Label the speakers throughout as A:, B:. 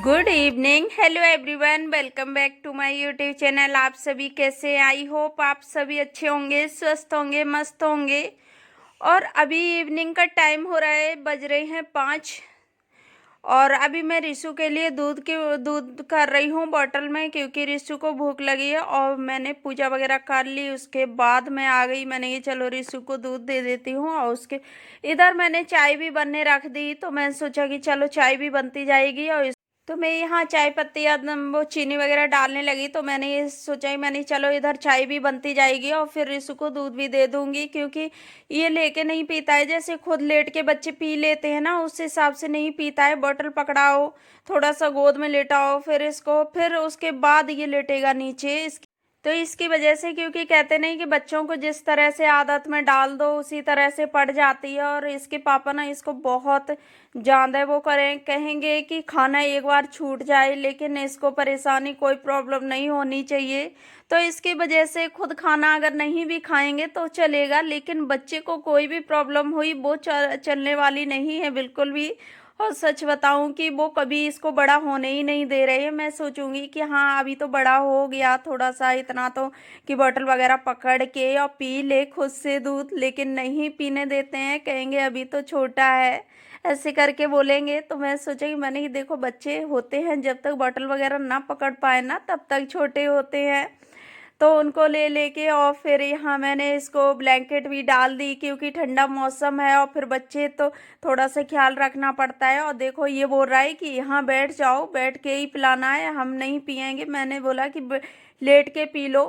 A: Good evening, hello everyone, welcome back to my YouTube channel. आप सभी कैसे? I hope आप सभी अच्छे होंगे, स्वस्थ होंगे, मस्त होंगे। और अभी इवनिंग का टाइम हो रहा है, बज रहे हैं 5। और अभी मैं रिशु के लिए दूध कर रही हूँ बॉटल में, क्योंकि रिशु को भूख लगी है। और मैंने पूजा वगैरह कर ली, उसके बाद मैं आ गई। मैंने ये चलो रिशु को दूध दे देती हूँ। और उसके इधर मैंने चाय भी बनने रख दी, तो मैं सोचा कि चलो चाय भी बनती जाएगी। और तो मैं यहाँ चाय पत्ती या वो चीनी वगैरह डालने लगी, तो मैंने ये सोचा ही मैंने चलो इधर चाय भी बनती जाएगी और फिर रिशु को दूध भी दे दूंगी, क्योंकि ये लेके नहीं पीता है। जैसे खुद लेट के बच्चे पी लेते हैं ना, उस हिसाब से नहीं पीता है। बॉटल पकड़ाओ, थोड़ा सा गोद में लेटाओ, फिर इसको, फिर उसके बाद ये लेटेगा नीचे। तो इसकी वजह से, क्योंकि कहते नहीं कि बच्चों को जिस तरह से आदत में डाल दो उसी तरह से पड़ जाती है। और इसके पापा ना इसको बहुत ज़्यादा वो कहेंगे कि खाना एक बार छूट जाए, लेकिन इसको परेशानी कोई प्रॉब्लम नहीं होनी चाहिए। तो इसकी वजह से खुद खाना अगर नहीं भी खाएंगे तो चलेगा, लेकिन बच्चे को कोई भी प्रॉब्लम हुई वो चलने वाली नहीं है बिल्कुल भी। और सच बताऊं कि वो कभी इसको बड़ा होने ही नहीं दे रहे हैं। मैं सोचूंगी कि हाँ अभी तो बड़ा हो गया थोड़ा सा, इतना तो कि बोतल वगैरह पकड़ के और पी ले खुद से दूध, लेकिन नहीं पीने देते हैं। कहेंगे अभी तो छोटा है, ऐसे करके बोलेंगे। तो मैं सोचा कि मैंने कि देखो बच्चे होते हैं जब तक बोतल वगैरह ना पकड़ पाए ना तब तक छोटे होते हैं। तो उनको ले लेके और फिर यहाँ मैंने इसको ब्लैंकेट भी डाल दी, क्योंकि ठंडा मौसम है और फिर बच्चे तो थोड़ा सा ख्याल रखना पड़ता है। और देखो ये बोल रहा है कि यहाँ बैठ जाओ, बैठ के ही पिलाना है, हम नहीं पियेंगे। मैंने बोला कि लेट के पी लो।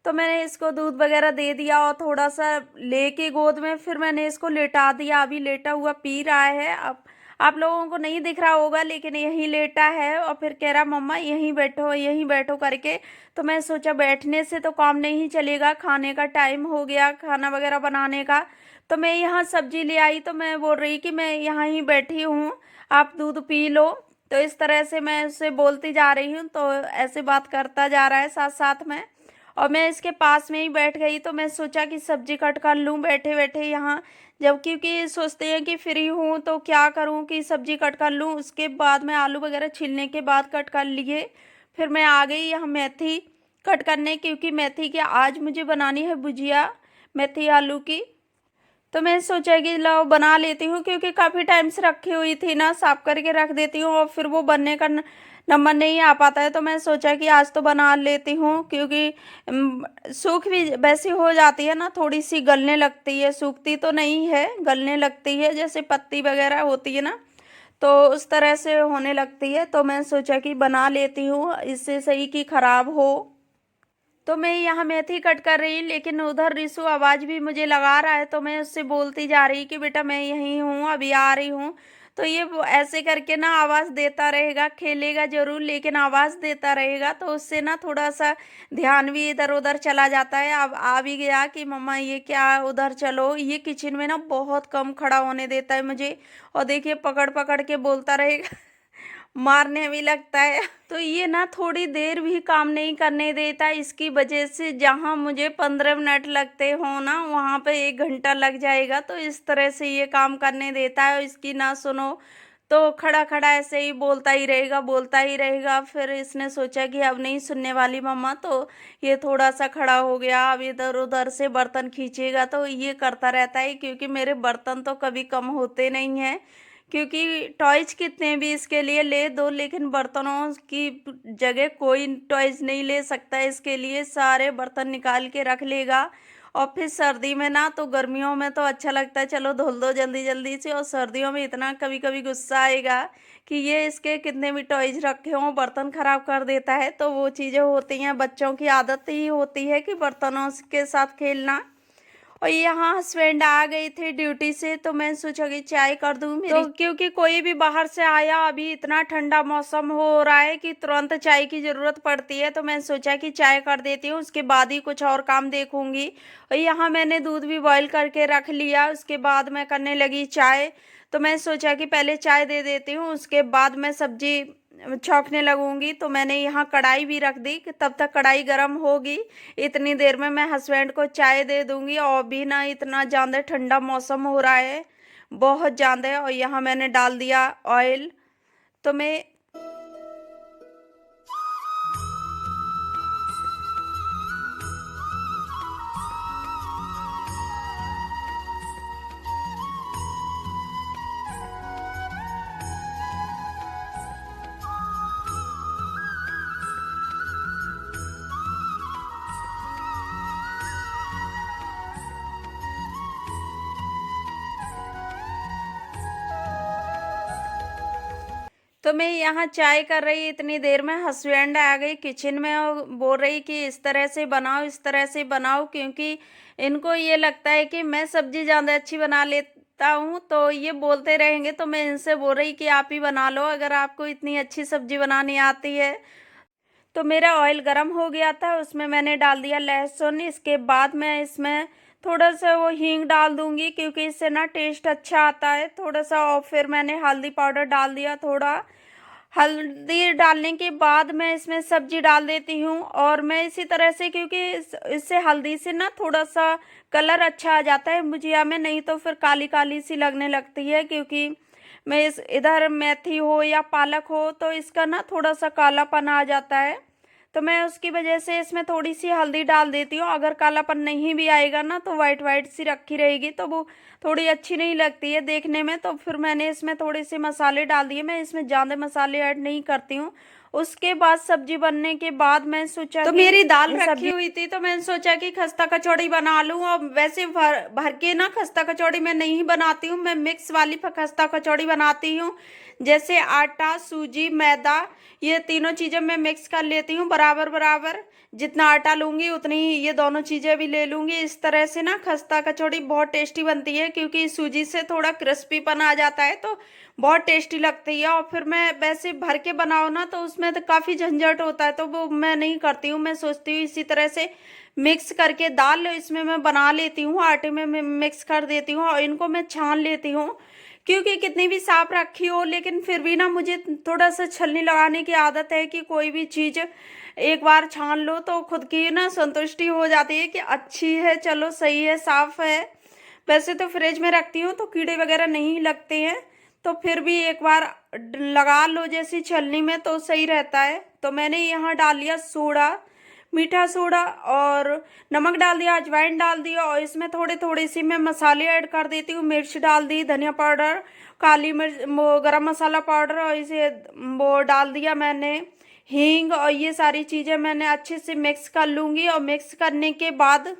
A: तो मैंने इसको दूध वगैरह दे दिया और थोड़ा सा लेके गोद में फिर मैंने इसको लेटा दिया। अभी लेटा हुआ पी रहा है। अब आप लोगों को नहीं दिख रहा होगा, लेकिन यहीं लेटा है और फिर कह रहा मम्मा यहीं बैठो करके। तो मैं सोचा बैठने से तो काम नहीं चलेगा, खाने का टाइम हो गया, खाना वगैरह बनाने का। तो मैं यहाँ सब्जी ले आई, तो मैं बोल रही कि मैं यहाँ ही बैठी हूँ, आप दूध पी लो। तो इस तरह से मैं उससे बोलती जा रही हूँ, तो ऐसे बात करता जा रहा है साथ साथ में। और मैं इसके पास में ही बैठ गई, तो मैं सोचा कि सब्जी कट कर लूँ बैठे बैठे यहाँ। जब क्योंकि सोचते हैं कि फ्री हूँ तो क्या करूँ कि सब्जी कट कर लूँ। उसके बाद मैं आलू वगैरह छीलने के बाद कट कर लिए, फिर मैं आ गई यहाँ मेथी कट करने, क्योंकि मेथी की आज मुझे बनानी है भुजिया, मेथी आलू की। तो मैं सोचा कि लो बना लेती हूँ, क्योंकि काफ़ी टाइम से रखी हुई थी ना, साफ करके रख देती हूँ और फिर वो बनने का नंबर नहीं आ पाता है। तो मैं सोचा कि आज तो बना लेती हूँ, क्योंकि सूख भी वैसे हो जाती है ना, थोड़ी सी गलने लगती है, सूखती तो नहीं है, गलने लगती है, जैसे पत्ती वगैरह होती है ना, तो उस तरह से होने लगती है। तो मैं सोचा कि बना लेती हूँ, इससे सही कि ख़राब हो। तो मैं यहाँ मेथी कट कर रही, लेकिन उधर रिशु आवाज़ भी मुझे लगा रहा है, तो मैं उससे बोलती जा रही कि बेटा मैं यहीं हूँ, अभी आ रही हूँ। तो ये ऐसे करके ना आवाज़ देता रहेगा, खेलेगा ज़रूर लेकिन आवाज़ देता रहेगा, तो उससे ना थोड़ा सा ध्यान भी इधर उधर चला जाता है। अब आ भी गया कि मम्मा ये क्या, उधर चलो। ये किचन में ना बहुत कम खड़ा होने देता है मुझे, और देखिए पकड़ पकड़ के बोलता रहेगा मारने भी लगता है। तो ये ना थोड़ी देर भी काम नहीं करने देता, इसकी वजह से जहाँ मुझे 15 मिनट लगते हो ना वहाँ पे 1 घंटा लग जाएगा। तो इस तरह से ये काम करने देता है, और इसकी ना सुनो तो खड़ा खड़ा ऐसे ही बोलता ही रहेगा, बोलता ही रहेगा। फिर इसने सोचा कि अब नहीं सुनने वाली मम्मा, तो ये थोड़ा सा खड़ा हो गया। अब इधर उधर से बर्तन खींचेगा, तो ये करता रहता है, क्योंकि मेरे बर्तन तो कभी कम होते नहीं हैं। क्योंकि टॉयज कितने भी इसके लिए ले दो, लेकिन बर्तनों की जगह कोई टॉयज नहीं ले सकता है। इसके लिए सारे बर्तन निकाल के रख लेगा। और फिर सर्दी में ना, तो गर्मियों में तो अच्छा लगता है चलो धुल दो जल्दी जल्दी से, और सर्दियों में इतना कभी कभी गुस्सा आएगा कि ये इसके कितने भी टॉयज रखे हों बर्तन खराब कर देता है। तो वो चीज़ें होती हैं, बच्चों की आदत ही होती है कि बर्तनों के साथ खेलना। और यहाँ हस्बैंड आ गए थे ड्यूटी से, तो मैं सोचा कि चाय कर दूँ मेरी, तो क्योंकि कोई भी बाहर से आया, अभी इतना ठंडा मौसम हो रहा है कि तुरंत चाय की ज़रूरत पड़ती है। तो मैं सोचा कि चाय कर देती हूँ, उसके बाद ही कुछ और काम देखूंगी। और यहाँ मैंने दूध भी बॉईल करके रख लिया, उसके बाद मैं करने लगी चाय। तो मैं सोचा कि पहले चाय दे देती हूँ, उसके बाद मैं सब्जी छौंकने लगूंगी। तो मैंने यहाँ कढ़ाई भी रख दी कि तब तक कढ़ाई गर्म होगी, इतनी देर में मैं हस्बैंड को चाय दे दूंगी। और भी ना इतना ज़्यादा ठंडा मौसम हो रहा है, बहुत ज़्यादा। और यहाँ मैंने डाल दिया ऑयल। तो मैं तो मैं यहाँ चाय कर रही, इतनी देर में हस्बैंड आ गई किचन में और बोल रही कि इस तरह से बनाओ, इस तरह से बनाओ, क्योंकि इनको ये लगता है कि मैं सब्जी ज़्यादा अच्छी बना लेता हूँ, तो ये बोलते रहेंगे। तो मैं इनसे बोल रही कि आप ही बना लो अगर आपको इतनी अच्छी सब्जी बनानी आती है। तो मेरा ऑयल गरम हो गया था, उसमें मैंने डाल दिया लहसुन। इसके बाद मैं इसमें थोड़ा सा वो हींग डाल दूंगी, क्योंकि इससे ना टेस्ट अच्छा आता है थोड़ा सा। और फिर मैंने हल्दी पाउडर डाल दिया थोड़ा। हल्दी डालने के बाद मैं इसमें सब्जी डाल देती हूँ, और मैं इसी तरह से, क्योंकि इससे हल्दी से ना थोड़ा सा कलर अच्छा आ जाता है भुजिया में, नहीं तो फिर काली काली सी लगने लगती है। क्योंकि मैं इस इधर मेथी हो या पालक हो तो इसका ना थोड़ा सा कालापन आ जाता है, तो मैं उसकी वजह से इसमें थोड़ी सी हल्दी डाल देती हूँ। अगर कालापन नहीं भी आएगा ना तो वाइट वाइट सी रखी रहेगी, तो वो थोड़ी अच्छी नहीं लगती है देखने में। तो फिर मैंने इसमें थोड़े से मसाले डाल दिए, मैं इसमें ज़्यादा मसाले ऐड नहीं करती हूँ। उसके बाद सब्जी बनने के बाद मैं सोचा तो मेरी दाल रखी हुई थी, तो मैंने सोचा कि खस्ता कचौड़ी बना लूँ। और वैसे भर भर के ना खस्ता कचौड़ी मैं नहीं बनाती हूँ, मैं मिक्स वाली खस्ता कचौड़ी बनाती हूँ। जैसे आटा, सूजी, मैदा, ये तीनों चीज़ें मैं मिक्स कर लेती हूँ बराबर बराबर। जितना आटा लूँगी उतनी ही ये दोनों चीज़ें भी ले लूँगी। इस तरह से ना खस्ता कचौड़ी बहुत टेस्टी बनती है, क्योंकि सूजी से थोड़ा क्रिस्पीपन आ जाता है, तो बहुत टेस्टी लगती है। और फिर मैं वैसे भर के बनाओ ना तो उसमें तो काफ़ी झंझट होता है, तो वो मैं नहीं करती हूँ। मैं सोचती हूँ इसी तरह से मिक्स करके दाल इसमें मैं बना लेती हूँ, आटे में मैं मिक्स कर देती हूँ और इनको मैं छान लेती हूँ। क्योंकि कितनी भी साफ रखी हो, लेकिन फिर भी ना मुझे थोड़ा सा छलनी लगाने की आदत है कि कोई भी चीज़ एक बार छान लो तो खुद की ना संतुष्टि हो जाती है कि अच्छी है, चलो सही है, साफ है। वैसे तो फ्रिज में रखती हूँ तो कीड़े वगैरह नहीं लगते हैं, तो फिर भी एक बार लगा लो जैसी छलनी में तो सही रहता है। तो मैंने यहाँ डाल लिया सोडा, मीठा सोडा, और नमक डाल दिया, अजवाइन डाल दिया, और इसमें थोड़े थोड़े सी मैं मसाले ऐड कर देती हूँ। मिर्च डाल दी, धनिया पाउडर, काली मिर्च, वो गरम मसाला पाउडर, और इसे वो डाल दिया मैंने हींग। और ये सारी चीज़ें मैंने अच्छे से मिक्स कर लूँगी, और मिक्स करने के बाद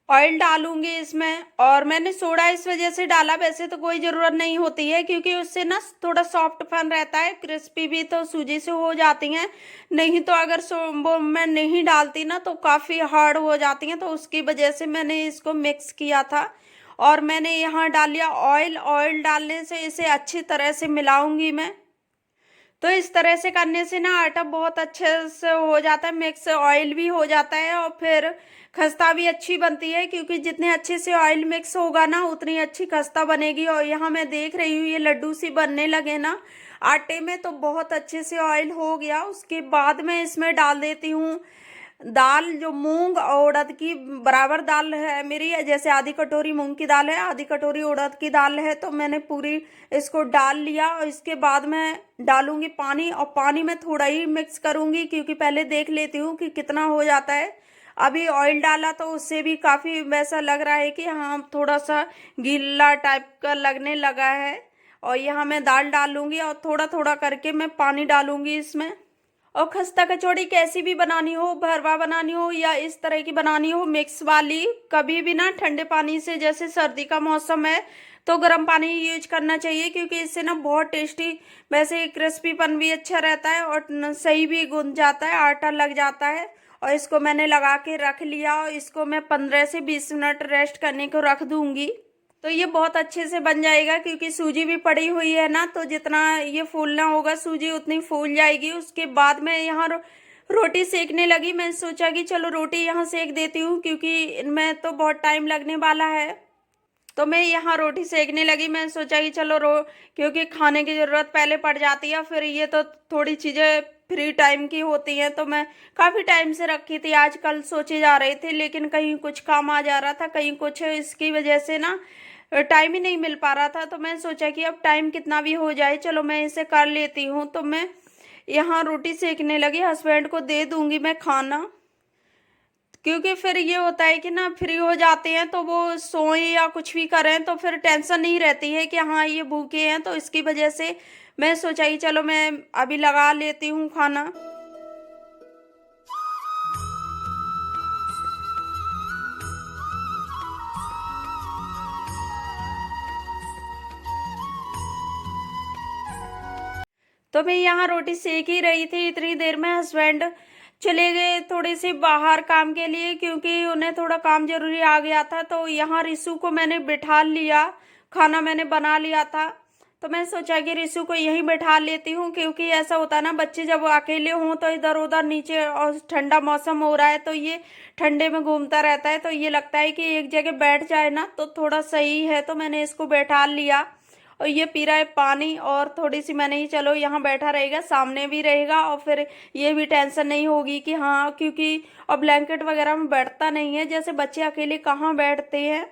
A: ऑयल डालूंगी इसमें। और मैंने सोडा इस वजह से डाला, वैसे तो कोई ज़रूरत नहीं होती है, क्योंकि उससे ना थोड़ा सॉफ्टपन रहता है, क्रिस्पी भी तो सूजी से हो जाती हैं। नहीं तो अगर वो मैं नहीं डालती ना तो काफ़ी हार्ड हो जाती हैं, तो उसकी वजह से मैंने इसको मिक्स किया था। और मैंने यहाँ डाल लिया ऑयल। ऑयल डालने से इसे अच्छी तरह से मिलाऊंगी मैं। तो इस तरह से करने से ना आटा बहुत अच्छे से हो जाता है, मिक्स ऑयल भी हो जाता है, और फिर खस्ता भी अच्छी बनती है, क्योंकि जितने अच्छे से ऑयल मिक्स होगा ना उतनी अच्छी खस्ता बनेगी। और यहाँ मैं देख रही हूँ ये लड्डू सी बनने लगे ना आटे में, तो बहुत अच्छे से ऑयल हो गया। उसके बाद मैं इसमें डाल देती हूँ दाल, जो मूंग और उड़द की बराबर दाल है मेरी। जैसे आधी कटोरी मूंग की दाल है, आधी कटोरी उड़द की दाल है, तो मैंने पूरी इसको डाल लिया। और इसके बाद मैं डालूंगी पानी, और पानी में थोड़ा ही मिक्स करूंगी, क्योंकि पहले देख लेती हूँ कि कितना हो जाता है। अभी ऑयल डाला तो उससे भी काफ़ी वैसा लग रहा है कि हाँ थोड़ा सा गीला टाइप का लगने लगा है। और यहाँ मैं दाल डालूंगी, और थोड़ा थोड़ा करके मैं पानी डालूंगी इसमें। और खस्ता कचौड़ी कैसी भी बनानी हो, भरवा बनानी हो या इस तरह की बनानी हो मिक्स वाली, कभी भी ना ठंडे पानी से, जैसे सर्दी का मौसम है तो गर्म पानी यूज करना चाहिए, क्योंकि इससे ना बहुत टेस्टी, वैसे क्रिस्पीपन भी अच्छा रहता है और सही भी गूंद जाता है, आटा लग जाता है। और इसको मैंने लगा के रख लिया, और इसको मैं 15 से 20 मिनट रेस्ट करने को रख दूंगी। तो ये बहुत अच्छे से बन जाएगा, क्योंकि सूजी भी पड़ी हुई है ना, तो जितना ये फूलना होगा सूजी उतनी फूल जाएगी। उसके बाद मैं यहाँ रोटी सेकने लगी। मैं सोचा कि चलो रोटी यहाँ सेक देती हूँ, क्योंकि इनमें तो बहुत टाइम लगने वाला है। तो मैं यहाँ रोटी सेकने लगी। मैं सोचा कि चलो क्योंकि खाने की ज़रूरत पहले पड़ जाती है, फिर ये तो थोड़ी चीज़ें फ्री टाइम की होती हैं, तो मैं काफ़ी टाइम से रखी थी, आज कल सोचे जा रहे थे, लेकिन कहीं कुछ काम आ जा रहा था, कहीं कुछ, इसकी वजह से ना टाइम ही नहीं मिल पा रहा था। तो मैं सोचा कि अब टाइम कितना भी हो जाए, चलो मैं इसे कर लेती हूँ। तो मैं यहाँ रोटी सेकने लगी, हस्बैंड को दे दूंगी मैं खाना, क्योंकि फिर ये होता है कि ना फ्री हो जाते हैं तो वो सोए या कुछ भी करें तो फिर टेंशन नहीं रहती है कि हाँ ये भूखे हैं। तो इसकी वजह से मैं सोचा कि चलो मैं अभी लगा लेती हूँ खाना। तो मैं यहाँ रोटी सेक ही रही थी। इतनी देर में हस्बैंड चले गए थोड़ी सी बाहर काम के लिए, क्योंकि उन्हें थोड़ा काम जरूरी आ गया था। तो यहाँ रिशु को मैंने बिठा लिया, खाना मैंने बना लिया था। तो मैं सोचा कि रिशु को यहीं बैठा लेती हूँ, क्योंकि ऐसा होता है ना, बच्चे जब अकेले हों तो इधर उधर नीचे, और ठंडा मौसम हो रहा है तो ये ठंडे में घूमता रहता है, तो ये लगता है कि एक जगह बैठ जाए ना तो थोड़ा सही है। तो मैंने इसको बैठा लिया और ये पी रहा है पानी। और थोड़ी सी मैंने ही, चलो यहाँ बैठा रहेगा, सामने भी रहेगा, और फिर ये भी टेंशन नहीं होगी कि हाँ, क्योंकि अब ब्लैंकेट वगैरह में बैठता नहीं है, जैसे बच्चे अकेले कहाँ बैठते हैं,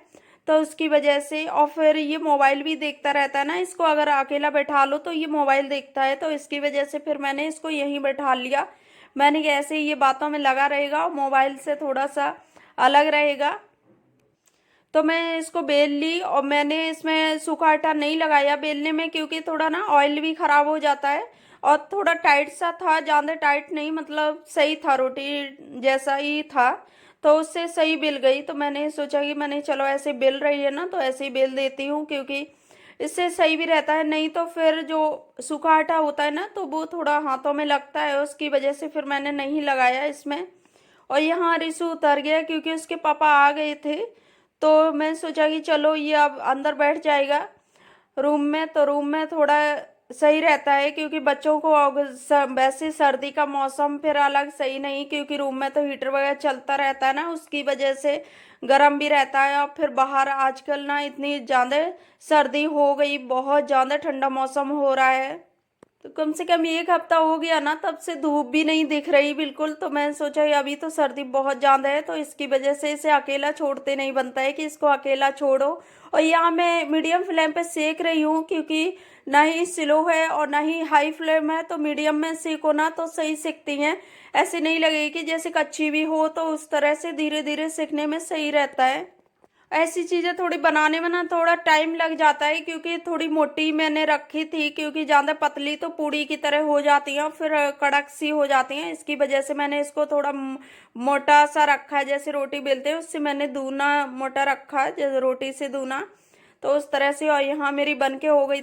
A: तो उसकी वजह से। और फिर ये मोबाइल भी देखता रहता है ना, इसको अगर अकेला बैठा लो तो ये मोबाइल देखता है, तो इसकी वजह से फिर मैंने इसको यहीं बैठा लिया। मैंने कि ऐसे ही ये बातों में लगा रहेगा और मोबाइल से थोड़ा सा अलग रहेगा। तो मैं इसको बेल ली, और मैंने इसमें सूखा आटा नहीं लगाया बेलने में, क्योंकि थोड़ा ना ऑयल भी खराब हो जाता है। और थोड़ा टाइट सा था, ज़्यादा टाइट नहीं, मतलब सही था, रोटी जैसा ही था, तो उससे सही बेल गई। तो मैंने सोचा कि मैंने, चलो ऐसे बेल रही है ना तो ऐसे ही बेल देती हूँ, क्योंकि इससे सही भी रहता है। नहीं तो फिर जो सूखा आटा होता है ना तो वो थोड़ा हाथों में लगता है, उसकी वजह से फिर मैंने नहीं लगाया इसमें। और यहाँ रिशु उतर गया क्योंकि उसके पापा आ गए थे। तो मैं सोचा कि चलो ये अब अंदर बैठ जाएगा रूम में, तो रूम में थोड़ा सही रहता है, क्योंकि बच्चों को वैसे सर्दी का मौसम फिर अलग सही नहीं, क्योंकि रूम में तो हीटर वगैरह चलता रहता है ना, उसकी वजह से गर्म भी रहता है। और फिर बाहर आजकल ना इतनी ज़्यादा सर्दी हो गई, बहुत ज़्यादा ठंडा मौसम हो रहा है। तो कम से कम एक हफ्ता हो गया ना, तब से धूप भी नहीं दिख रही बिल्कुल। तो मैं सोचा कि अभी तो सर्दी बहुत ज़्यादा है, तो इसकी वजह से इसे अकेला छोड़ते नहीं बनता है कि इसको अकेला छोड़ो। और यहाँ मैं मीडियम फ्लेम पे सेक रही हूँ, क्योंकि ना ही स्लो है और ना ही हाई फ्लेम है, तो मीडियम में सेको ना तो सही सेकती हैं। ऐसे नहीं लगेगी कि जैसे कच्ची भी हो, तो उस तरह से धीरे धीरे सेकने में सही रहता है। ऐसी चीज़ें थोड़ी बनाने में ना थोड़ा टाइम लग जाता है, क्योंकि थोड़ी मोटी मैंने रखी थी, क्योंकि ज़्यादा पतली तो पूड़ी की तरह हो जाती हैं, फिर कड़क सी हो जाती हैं। इसकी वजह से मैंने इसको थोड़ा मोटा सा रखा है, जैसे रोटी बेलते हैं उससे मैंने दूना मोटा रखा है, जैसे रोटी से दूना, तो उस तरह से। और यहाँ मेरी बन के हो गई।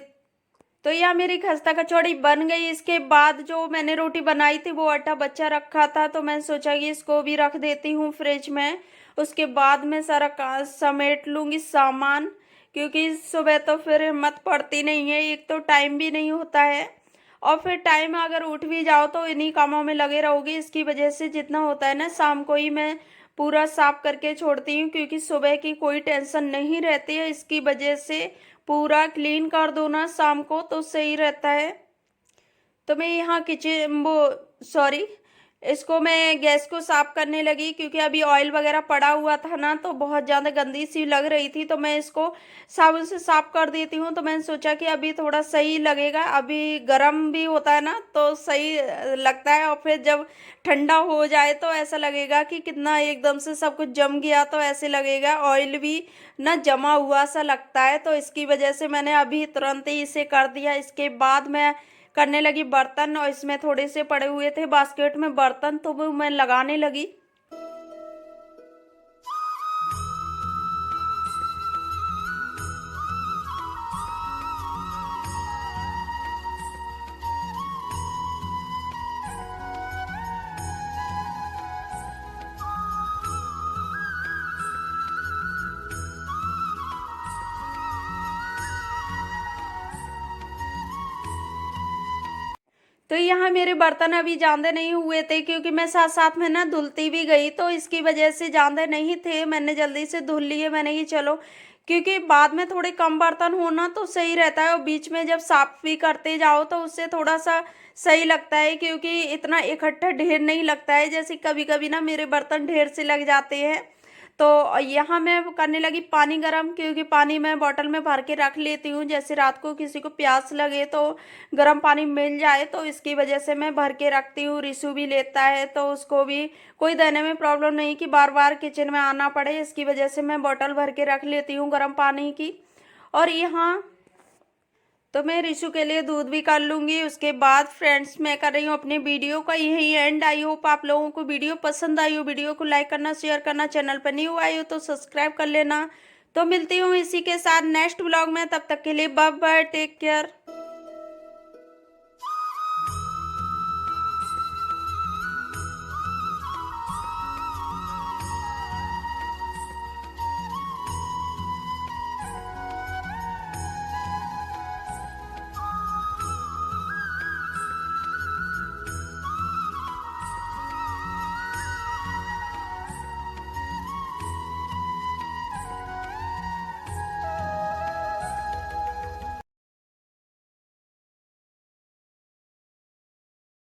A: तो यह मेरी खस्ता कचौड़ी बन गई। इसके बाद जो मैंने रोटी बनाई थी वो आटा बचा रखा था, तो मैं सोचा कि इसको भी रख देती हूँ फ्रिज में। उसके बाद मैं सारा समेट लूँगी सामान, क्योंकि सुबह तो फिर हिम्मत पड़ती नहीं है, एक तो टाइम भी नहीं होता है, और फिर टाइम अगर उठ भी जाओ तो इन्हीं कामों में लगे रहोगी। इसकी वजह से जितना होता है ना, शाम को ही मैं पूरा साफ करके छोड़ती हूँ, क्योंकि सुबह की कोई टेंशन नहीं रहती है। इसकी वजह से पूरा क्लीन कर दो ना शाम को तो सही रहता है। तो मैं यहाँ किचन वो सॉरी इसको मैं गैस को साफ करने लगी, क्योंकि अभी ऑयल वगैरह पड़ा हुआ था ना, तो बहुत ज़्यादा गंदी सी लग रही थी, तो मैं इसको साबुन से साफ कर देती हूँ। तो मैंने सोचा कि अभी थोड़ा सही लगेगा, अभी गर्म भी होता है ना तो सही लगता है, और फिर जब ठंडा हो जाए तो ऐसा लगेगा कि कितना एकदम से सब कुछ जम गया, तो ऐसे लगेगा ऑयल भी ना जमा हुआ सा लगता है। तो इसकी वजह से मैंने अभी तुरंत ही इसे कर दिया। इसके बाद मैं करने लगी बर्तन, और इसमें थोड़े से पड़े हुए थे बास्केट में बर्तन, तो वो मैं लगाने लगी। तो यहाँ मेरे बर्तन अभी ज्यादा नहीं हुए थे, क्योंकि मैं साथ साथ में ना धुलती भी गई, तो इसकी वजह से ज्यादा नहीं थे, मैंने जल्दी से धुल लिए। मैंने कि चलो, क्योंकि बाद में थोड़े कम बर्तन होना तो सही रहता है, और बीच में जब साफ भी करते जाओ तो उससे थोड़ा सा सही लगता है, क्योंकि इतना इकट्ठा ढेर नहीं लगता है। जैसे कभी कभी ना मेरे बर्तन ढेर से लग जाते हैं। तो यहाँ मैं करने लगी पानी गरम, क्योंकि पानी मैं बॉटल में भर के रख लेती हूँ, जैसे रात को किसी को प्यास लगे तो गर्म पानी मिल जाए, तो इसकी वजह से मैं भर के रखती हूँ। रिशु भी लेता है, तो उसको भी कोई देने में प्रॉब्लम नहीं कि बार बार किचन में आना पड़े, इसकी वजह से मैं बॉटल भर के रख लेती हूँ गर्म पानी की। और यहाँ तो मैं रिशु के लिए दूध भी कर लूँगी। उसके बाद फ्रेंड्स मैं कर रही हूँ अपने वीडियो का यही एंड। आई होप आप लोगों को वीडियो पसंद आई हो। वीडियो को लाइक करना, शेयर करना, चैनल पर न्यू आई हो तो सब्सक्राइब कर लेना। तो मिलती हूँ इसी के साथ नेक्स्ट व्लॉग में, तब तक के लिए बाय बाय, टेक केयर।